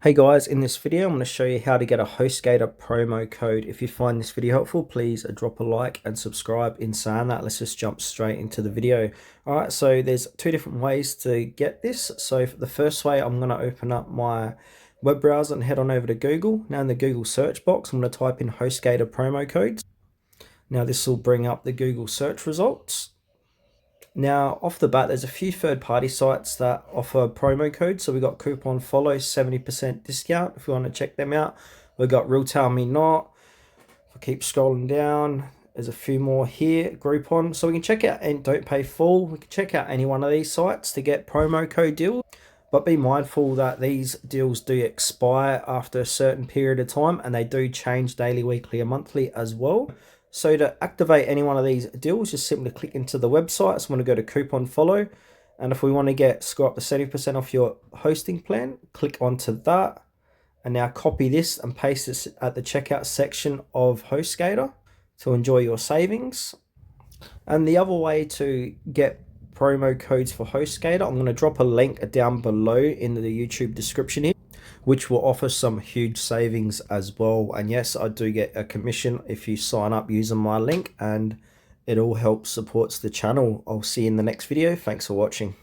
Hey guys, in this video I'm going to show you how to get a Hostgator promo code. If you find this video helpful, please drop a like and subscribe. In saying that, let's just jump straight into the video. Alright, so there's two different ways to get this. So for the first way, I'm going to open up my web browser and head on over to Google. Now in the Google search box, I'm going to type in Hostgator promo codes. Now this will bring up the Google search results. Now, off the bat, there's a few third-party sites that offer promo codes. So we got Coupon Follow, 70% discount if you want to check them out. We got Real Tell Me Not. If I keep scrolling down, there's a few more here. Groupon. So we can check out and Don't Pay Full. We can check out any one of these sites to get promo code deals. But be mindful that these deals do expire after a certain period of time, and they do change daily, weekly, and monthly as well. So to activate any one of these deals, just simply click into the website. So I'm going to go to Coupon Follow. And if we want to score up to 70% off your hosting plan, click onto that. And now copy this and paste this at the checkout section of Hostgator to enjoy your savings. And the other way to get promo codes for Hostgator, I'm going to drop a link down below in the YouTube description here, which will offer some huge savings as well. And yes, I do get a commission if you sign up using my link, and it all helps supports the channel. I'll see you in the next video. Thanks for watching.